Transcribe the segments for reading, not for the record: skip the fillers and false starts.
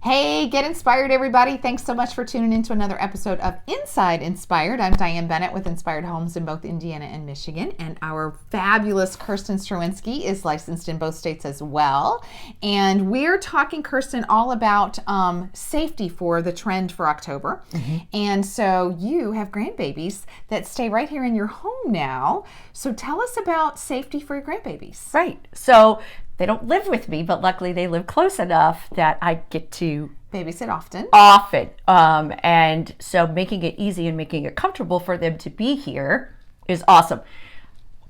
Hey, get inspired, everybody. Thanks so much for tuning in to another episode of Inside Inspired. I'm Diane Bennett with Inspired Homes in both Indiana and Michigan, and our fabulous Kirstyn Stroinski is licensed in both states as well. And we're talking, Kirstyn, all about safety for the trend for October. And so you have grandbabies that stay right here in your home now. So tell us about safety for your grandbabies. Right. So they don't live with me, but luckily they live close enough that I get to babysit often. And so making it easy and making it comfortable for them to be here is awesome.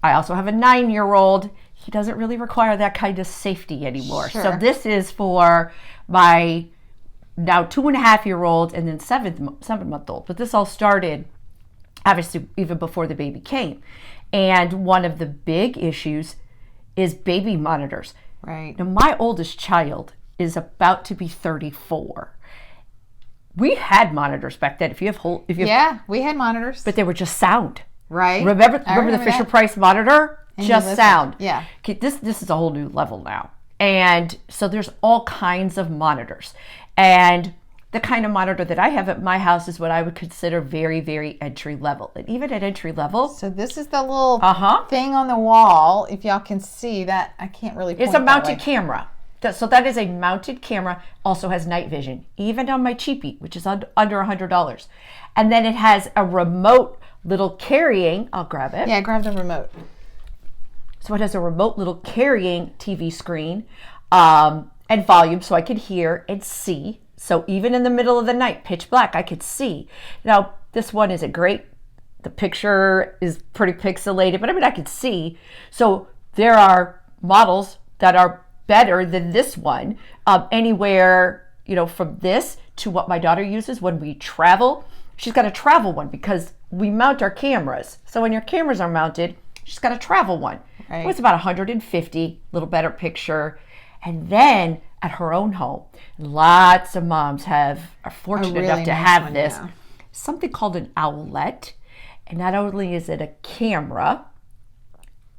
I also have a 9-year-old. He doesn't really require that kind of safety anymore. Sure. So this is for my now 2.5-year-old and then 7-month-old. But this all started obviously even before the baby came. And one of the big issues is baby monitors. Right. Now, my oldest child is about to be 34. We had monitors back then. Yeah, we had monitors. But they were just sound. Right. Remember the Fisher Price monitor? And just sound. Yeah. Okay, this is a whole new level now. And so there's all kinds of monitors. And the kind of monitor that I have at my house is what I would consider very, very entry level. And even at entry level. So this is the little thing on the wall. If y'all can see that, I can't really point. It's a mounted camera. So that is a mounted camera. Also has night vision, even on my cheapie, which is under $100. And then it has a remote little carrying. I'll grab it. Yeah, grab the remote. So it has a remote little carrying TV screen and volume, so I could hear and see. So even in the middle of the night, pitch black, I could see. Now, this one isn't great. The picture is pretty pixelated, but I mean, I could see. So there are models that are better than this one. Anywhere, from this to what my daughter uses when we travel. She's got a travel one because we mount our cameras. So when your cameras are mounted, she's got a travel one. Right. It's about 150, little better picture. And then at her own home, lots of moms are fortunate enough to have this. Yeah. Something called an owlet. And not only is it a camera,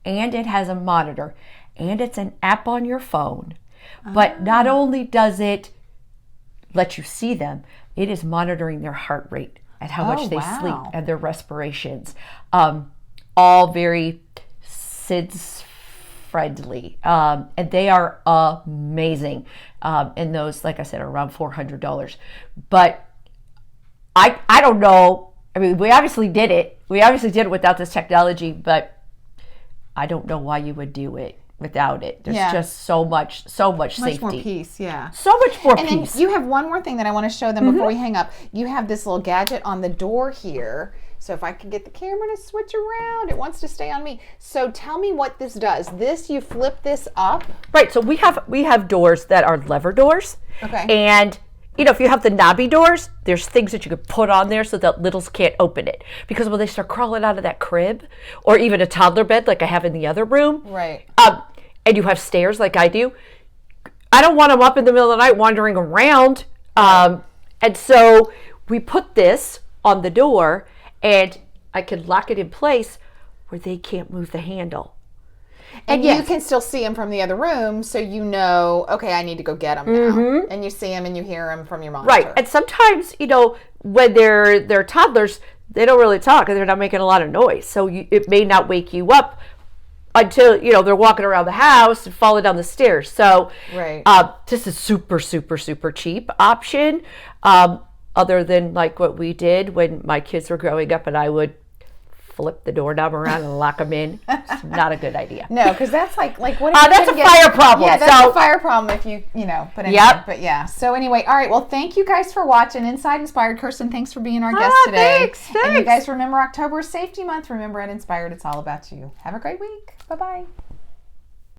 and it has a monitor, and it's an app on your phone. But not only does it let you see them, it is monitoring their heart rate and how much they sleep and their respirations. All very SIDS friendly. And they are amazing. And those, like I said, are around $400. But I don't know. I mean, we obviously did it. We obviously did it without this technology, but I don't know why you would do it without it. There's just so much safety. Much more peace, yeah. So much more peace. And then you have one more thing that I want to show them before we hang up. You have this little gadget on the door here. So if I could get the camera to switch around, it wants to stay on me. So tell me what this does. You flip this up. Right, so we have doors that are lever doors. Okay. And if you have the knobby doors, there's things that you could put on there so that littles can't open it. Because when they start crawling out of that crib, or even a toddler bed like I have in the other room, right? And you have stairs like I do, I don't want them up in the middle of the night wandering around. And so we put this on the door, and I can lock it in place where they can't move the handle. And you can still see them from the other room, so okay, I need to go get them now. And you see them and you hear them from your monitor. Right. And sometimes, when they're toddlers, they don't really talk and they're not making a lot of noise. So it may not wake you up until, they're walking around the house and falling down the stairs. So this is super, super, super cheap option. Other than like what we did when my kids were growing up and I would flip the doorknob around and lock them in. It's not a good idea. No, because that's like what if you that's a fire problem. Yeah, that's a fire problem if you, but anyway. Yep. But yeah. So anyway, all right. Well, thank you guys for watching Inside Inspired. Kirstyn, thanks for being our guest today. Thanks. And you guys remember October is Safety Month. Remember at Inspired, it's all about you. Have a great week. Bye-bye.